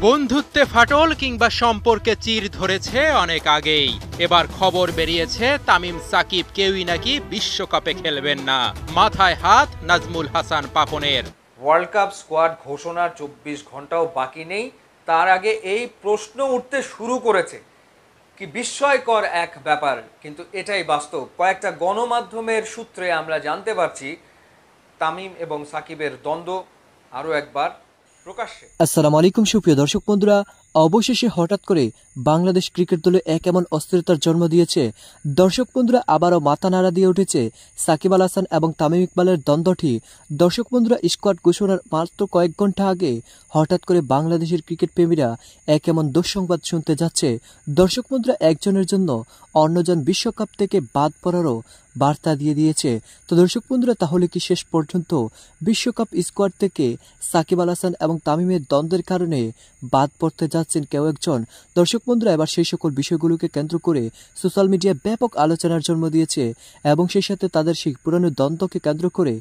বন্ধুত্বে ফাটল কিংবা সম্পর্কে চির ধরেছে অনেক আগেই। এবার খবর বেরিয়েছে তামিম সাকিব কেউই নাকি বিশ্বকাপে খেলবেন না। মাথায় হাত নাজমুল হাসান পাপনের। ওয়ার্ল্ড কাপ স্কোয়াড ঘোষণার 24 ঘন্টাও বাকি নেই, তার আগে এই প্রশ্ন উঠতে শুরু করেছে। কি বিস্ময়কর এক ব্যাপার, কিন্তু এটাই বাস্তব। কয়েকটা গণমাধ্যমের সূত্রে আমরা জানতে পারছি তামিম এবং সাকিবের দ্বন্দ্ব আরও একবার প্রকাশ্যে। আসসালামু আলাইকুম সুপ্রিয় দর্শক বন্ধুরা, অবশেষে হঠাৎ করে বাংলাদেশ ক্রিকেট দলে এক এমন অস্থিরতার জন্ম দিয়েছে। দর্শক বন্ধুরা, আবারও মাথা নাড়া দিয়ে উঠেছে সাকিব আল হাসান এবং তামিম ইকবালের দ্বন্দ্বটি। দর্শক বন্ধুরা, স্কোয়াড ঘোষণার মাত্র কয়েক ঘন্টা আগে হঠাৎ করে বাংলাদেশের ক্রিকেট প্রেমীরা এক এমন দুঃসংবাদ শুনতে যাচ্ছে। দর্শক বন্ধুরা, একজনের জন্য অন্যজন বিশ্বকাপ থেকে বাদ পড়ারও বার্তা দিয়ে দিয়েছে। তো দর্শক বন্ধুরা, তাহলে কি শেষ পর্যন্ত বিশ্বকাপ স্কোয়াড থেকে সাকিব আল হাসান এবং তামিমের দ্বন্দ্বের কারণে বাদ পড়তে যাচ্ছেন কেউ একজন? দর্শক বন্ধুরা, এবার সেই সকল বিষয়গুলোকে কেন্দ্র করে সোশ্যাল মিডিয়ায় ব্যাপক আলোচনার জন্ম দিয়েছে এবং সেই সাথে তাদের সেই পুরানো দ্বন্দ্বকে কেন্দ্র করে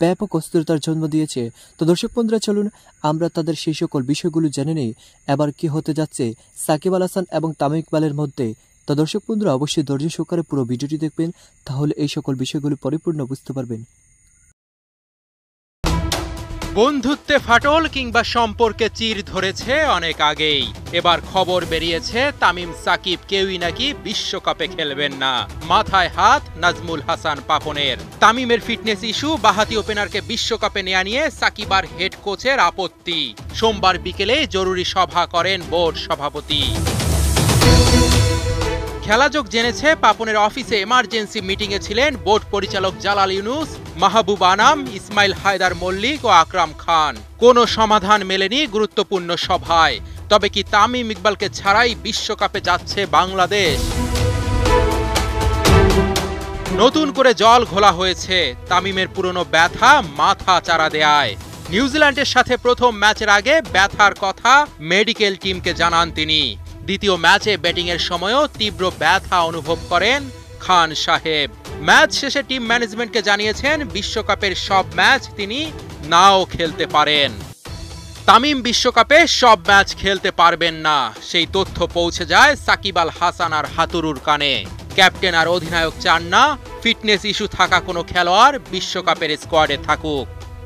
ব্যাপক অস্থিরতার জন্ম দিয়েছে। তো দর্শক বন্ধুরা, চলুন আমরা তাদের সেই সকল বিষয়গুলো জেনে নেই। এবার কি হতে যাচ্ছে সাকিব আল হাসান এবং তামিম ইকবালের মধ্যে? তো দর্শক বন্ধুরা, অবশ্যই ধৈর্য সহকারে পুরো ভিডিওটি দেখবেন, তাহলে এই সকল বিষয়গুলো পরিপূর্ণ বুঝতে পারবেন। বন্ধুত্বে ফাটল কিংবা সম্পর্কে চির ধরেছে অনেক আগেই। এবার খবর বেরিয়েছে তামিম সাকিব কেউই নাকি বিশ্বকাপে খেলবেন না। মাথায় হাত নাজমুল হাসান পাপনের। তামিমের ফিটনেস ইস্যু, বাহাতি ওপেনারকে বিশ্বকাপে নেয়া নিয়ে সাকিব আর হেড কোচের আপত্তি। সোমবার বিকেলে জরুরি সভা করেন বোর্ড সভাপতি। খেলাযোগ জেনেছে পাপনের অফিসে এমার্জেন্সি মিটিংয়ে ছিলেন বোর্ড পরিচালক জালাল ইউনুস, মাহবুব আনাম, ইসমাইল হায়দার মল্লিক ও আকরাম খান। কোনো সমাধান মেলেনি গুরুত্বপূর্ণ সভায়। তবে কি তামিম ইকবালকে ছাড়াই বিশ্বকাপে যাচ্ছে বাংলাদেশ? নতুন করে জল ঘোলা হয়েছে তামিমের পুরনো ব্যথা মাথা চারা দেয়ায়। নিউজিল্যান্ডের সাথে প্রথম ম্যাচের আগে ব্যথার কথা মেডিকেল টিমকে জানান তিনি। দ্বিতীয় ম্যাচে ব্যাটিংয়ের সময়ও তীব্র ব্যথা অনুভব করেন খান সাহেব। ম্যাচ শেষে টিম ম্যানেজমেন্টকে জানিয়েছেন বিশ্বকাপের সব ম্যাচ তিনি নাও খেলতে পারেন। তামিম বিশ্বকাপে সব ম্যাচ খেলতে পারবেন না, সেই তথ্য পৌঁছে যায় সাকিব আল হাসান আর হাতুরুর কানে। ক্যাপ্টেন আর অধিনায়ক চান না ফিটনেস ইস্যু থাকা কোনো খেলোয়াড় বিশ্বকাপের স্কোয়াডে থাকুক।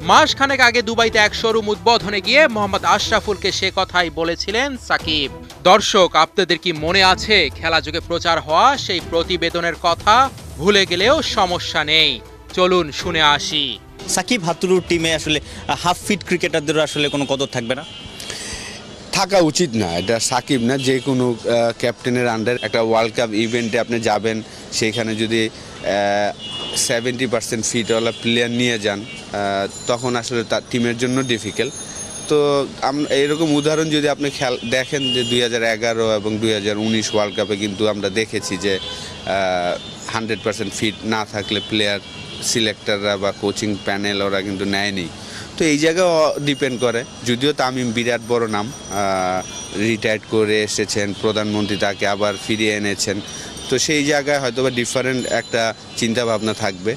মাসখানেক আগে দুবাইতে এক শোরুম উদ্বোধনে গিয়ে মোহাম্মদ আশরাফুলকে সে কথাই বলেছিলেন সাকিব। দর্শক, আপনাদের কি মনে আছে খেলাযোগে প্রচার হওয়া সেই প্রতিবেদনের কথা? ভুলে গেলেও সমস্যা নেই, চলুন শুনে আসি। সাকিব হাতুরুর টিমে আসলে হাফ ফিট ক্রিকেটারদের আসলে কোনো কদর থাকবে না, থাকা উচিত না। এটা সাকিব না, যে কোনো ক্যাপ্টেনের আন্ডার একটা ওয়ার্ল্ড কাপ ইভেন্টে আপনি যাবেন, সেইখানে যদি 70% ফিটওয়ালা প্লেয়ার নিয়ে যান, তখন আসলে তার টিমের জন্য ডিফিকাল্ট। তো এইরকম উদাহরণ যদি আপনি দেখেন যে 2011 এবং 2019 ওয়ার্ল্ড কাপে কিন্তু আমরা দেখেছি যে 100% ফিট না থাকলে প্লেয়ার সিলেক্টররা বা কোচিং প্যানেল ওরা কিন্তু নেয়নি। তো এই জায়গায় ডিপেন্ড করে। যদিও তামিম বিরাট বড় নাম, রিটায়ার্ড করে এসেছেন, প্রধানমন্ত্রী তাকে আবার ফিরিয়ে এনেছেন, তো সেই জায়গায় হয়তো বা ডিফারেন্ট একটা চিন্তাভাবনা থাকবে।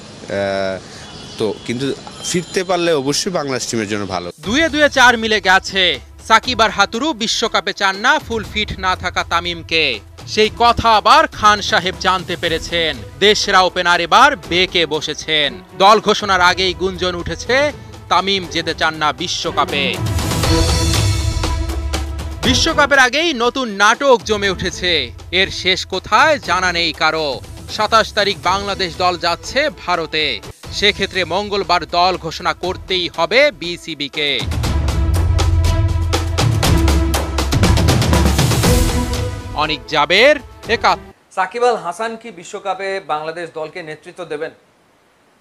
তো কিন্তু ফিরতে পারলে অবশ্যই বাংলাদেশ টিমের জন্য ভালো। 2-2 4 মিলে গেছে। সাকিব আর হাতুরু বিশ্বকাপে চান না ফুল ফিট না থাকা তামিমকে। সেই কথা আবার খান সাহেব জানতে পেরেছেন। দেশসেরা ওপেনার এবার বেঁকে বসেছেন। দল ঘোষণার আগেই গুঞ্জন উঠেছে তামিম যেতে চান না বিশ্বকাপে। বিশ্বকাপের আগেই নতুন নাটক জমে উঠেছে। এর শেষ কোথায় জানা নেই কারো। 27 তারিখ বাংলাদেশ দল যাচ্ছে ভারতে। সেক্ষেত্রে মঙ্গলবার দল ঘোষণা করতেই হবে বিসিবিকে। অনিক জাবের, সাকিব আল হাসান কি বিশ্বকাপে বাংলাদেশ দলকে নেতৃত্ব দেবেন?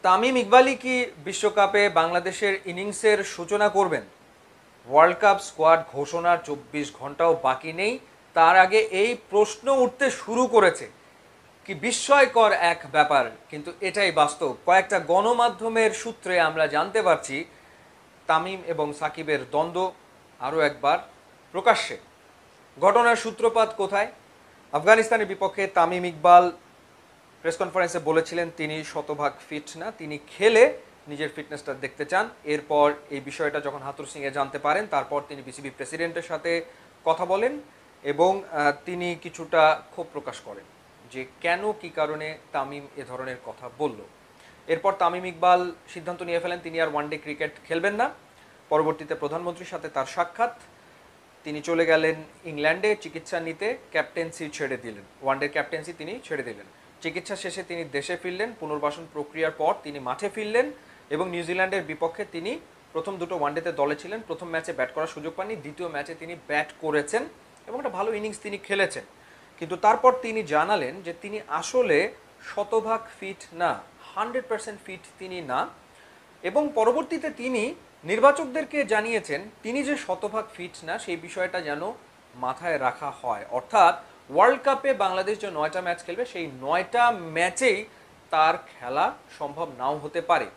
তামিম ইকবালই কি বিশ্বকাপে বাংলাদেশের ইনিংসের সূচনা করবেন? ওয়ার্ল্ড কাপ স্কোয়াড ঘোষণার 24 ঘন্টাও বাকি নেই, তার আগে এই প্রশ্ন উঠতে শুরু করেছে। কি বিস্ময়কর এক ব্যাপার, কিন্তু এটাই বাস্তব। কয়েকটা গণমাধ্যমের সূত্রে আমরা জানতে পারছি তামিম এবং সাকিবের দ্বন্দ্ব আরও একবার প্রকাশ্যে। ঘটনার সূত্রপাত কোথায়? আফগানিস্তানের বিপক্ষে তামিম ইকবাল প্রেস কনফারেন্সে বলেছিলেন তিনি শতভাগ ফিট না, তিনি খেলে নিজের ফিটনেসটা দেখতে চান। এরপর এই বিষয়টা যখন হাতুর সিংয়ে জানতে পারেন, তারপর তিনি বিসিবি প্রেসিডেন্টের সাথে কথা বলেন এবং তিনি কিছুটা ক্ষোভ প্রকাশ করেন যে কেন কি কারণে তামিম এ ধরনের কথা বলল। এরপর তামিম ইকবাল সিদ্ধান্ত নিয়ে ফেলেন তিনি আর ওয়ানডে ক্রিকেট খেলবেন না। পরবর্তীতে প্রধানমন্ত্রীর সাথে তার সাক্ষাৎ, তিনি চলে গেলেন ইংল্যান্ডে চিকিৎসা নিতে, ক্যাপ্টেন্সি ছেড়ে দিলেন, ওয়ানডে ক্যাপ্টেন্সি তিনি ছেড়ে দিলেন। চিকিৎসা শেষে তিনি দেশে ফিরলেন, পুনর্বাসন প্রক্রিয়ার পর তিনি মাঠে ফিরলেন এবং নিউজিল্যান্ডের বিপক্ষে তিনি প্রথম দুটো ওয়ানডেতে দলে ছিলেন। প্রথম ম্যাচে ব্যাট করার সুযোগ পাননি, দ্বিতীয় ম্যাচে তিনি ব্যাট করেছেন এবং একটা ভালো ইনিংস তিনি খেলেছেন। কিন্তু তারপর তিনি জানালেন যে তিনি আসলে শতভাগ ফিট না, 100% ফিট তিনি না, এবং পরবর্তীতে তিনি নির্বাচকদেরকে জানিয়েছেন তিনি যে শতভাগ ফিট না সেই বিষয়টা যেন মাথায় রাখা হয়। অর্থাৎ ওয়ার্ল্ড কাপে বাংলাদেশ যে 9টা ম্যাচ খেলবে সেই 9টা ম্যাচেই তার খেলা সম্ভব নাও হতে পারে।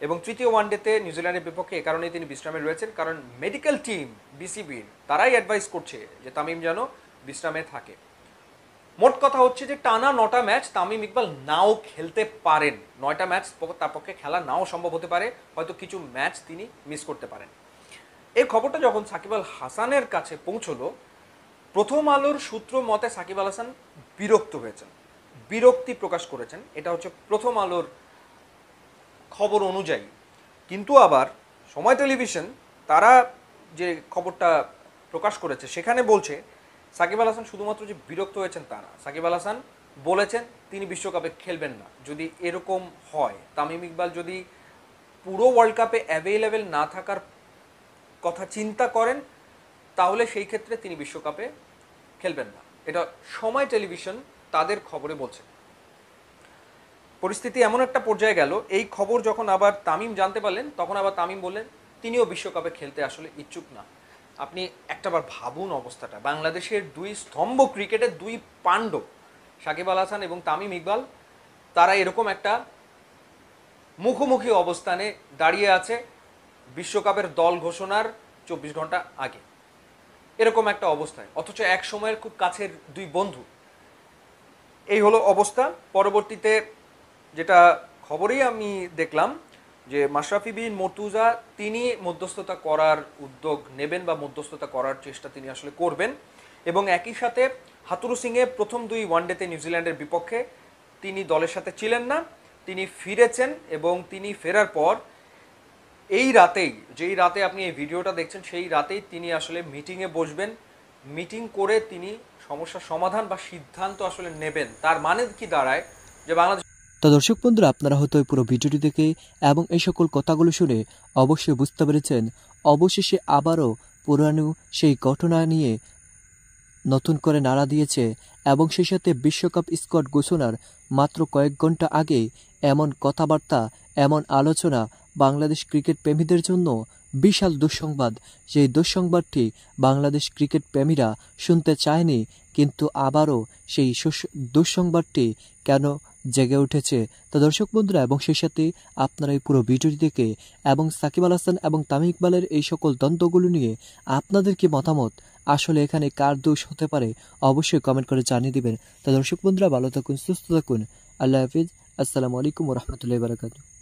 এবং তৃতীয় ওয়ানডেতে নিউজিল্যান্ডের বিপক্ষে এ কারণেই তিনি বিশ্রামে রয়েছেন, কারণ মেডিকেল টিম বিসিবির তারাই অ্যাডভাইস করছে যে তামিম যেন বিশ্রামে থাকে। মোট কথা হচ্ছে যে টানা 9টা ম্যাচ তামিম ইকবাল নাও খেলতে পারেন, 9টা ম্যাচ তার পক্ষে খেলা নাও সম্ভব হতে পারে, হয়তো কিছু ম্যাচ তিনি মিস করতে পারেন। এই খবরটা যখন সাকিব আল হাসানের কাছে পৌঁছলো, প্রথম আলোর সূত্র মতে সাকিব আল হাসান বিরক্ত হয়েছেন, বিরক্তি প্রকাশ করেছেন, এটা হচ্ছে প্রথম আলোর খবর অনুযায়ী। কিন্তু আবার সময় টেলিভিশন তারা যে খবরটা প্রকাশ করেছে সেখানে বলছে সাকিব আল হাসান শুধুমাত্র যে বিরক্ত হয়েছেন তা না, সাকিব আল হাসান বলেছেন তিনি বিশ্বকাপে খেলবেন না। যদি এরকম হয়, তামিম ইকবাল যদি পুরো ওয়ার্ল্ড কাপে অ্যাভেলেবেল না থাকার কথা চিন্তা করেন তাহলে সেই ক্ষেত্রে তিনি বিশ্বকাপে খেলবেন না। এটা সময় টেলিভিশন তাদের খবরে বলছে। পরিস্থিতি এমন একটা পর্যায়ে গেল, এই খবর যখন আবার তামিম জানতে পারলেন তখন আবার তামিম বললেন তিনিও বিশ্বকাপে খেলতে আসলে ইচ্ছুক না। আপনি একটাবার ভাবুন অবস্থাটা, বাংলাদেশের দুই স্তম্ভ ক্রিকেটের দুই পাণ্ডব সাকিব আল হাসান এবং তামিম ইকবাল, তারা এরকম একটা মুখোমুখি অবস্থানে দাঁড়িয়ে আছে বিশ্বকাপের দল ঘোষণার 24 ঘন্টা আগে, এরকম একটা অবস্থায়, অথচ এক সময়ের খুব কাছের দুই বন্ধু। এই হলো অবস্থা। পরবর্তীতে যেটা খবরেই আমি দেখলাম যে মাশরাফি বিন মর্তুজা তিনি মধ্যস্থতা করার উদ্যোগ নেবেন বা মধ্যস্থতা করার চেষ্টা তিনি আসলে করবেন, এবং একই সাথে হাতুরু সিংয়ে প্রথম দুই ওয়ানডেতে নিউজিল্যান্ডের বিপক্ষে তিনি দলের সাথে ছিলেন না, তিনি ফিরেছেন এবং তিনি ফেরার পর এই রাতেই, যেই রাতে আপনি এই ভিডিওটা দেখছেন সেই রাতেই তিনি আসলে মিটিংয়ে বসবেন, মিটিং করে তিনি সমস্যার সমাধান বা সিদ্ধান্ত আসলে নেবেন। তার মানে কি দাঁড়ায় যে বাংলাদেশ। তো দর্শক বন্ধুরা, আপনারা হয়তো পুরো ভিডিওটি দেখে এবং এই সকল কথাগুলো শুনে অবশ্যই বুঝতে পেরেছেন অবশেষে আবারও পুরানো সেই ঘটনা নিয়ে নতুন করে নাড়া দিয়েছে এবং সেই সাথে বিশ্বকাপ স্কোয়াড ঘোষণার মাত্র কয়েক ঘন্টা আগে এমন কথাবার্তা, এমন আলোচনা বাংলাদেশ ক্রিকেট প্রেমীদের জন্য বিশাল দুঃসংবাদ। সেই দুঃসংবাদটি বাংলাদেশ ক্রিকেট প্রেমীরা শুনতে চায়নি, কিন্তু আবারও সেই দুঃসংবাদটি কেন জেগে উঠেছে। তো দর্শক বন্ধুরা, এবং সেই সাথে আপনারা এই পুরো ভিডিওটি দেখে এবং সাকিব আল হাসান এবং তামিম ইকবালের এই সকল দ্বন্দ্বগুলো নিয়ে আপনাদের কি মতামত, আসলে এখানে কার দোষ হতে পারে অবশ্যই কমেন্ট করে জানিয়ে দিবেন। তো দর্শক বন্ধুরা, ভালো থাকুন, সুস্থ থাকুন, আল্লাহ হাফিজ, আসসালামু আলাইকুম ওয়া রাহমাতুল্লাহি ওয়া বারাকাতুহু।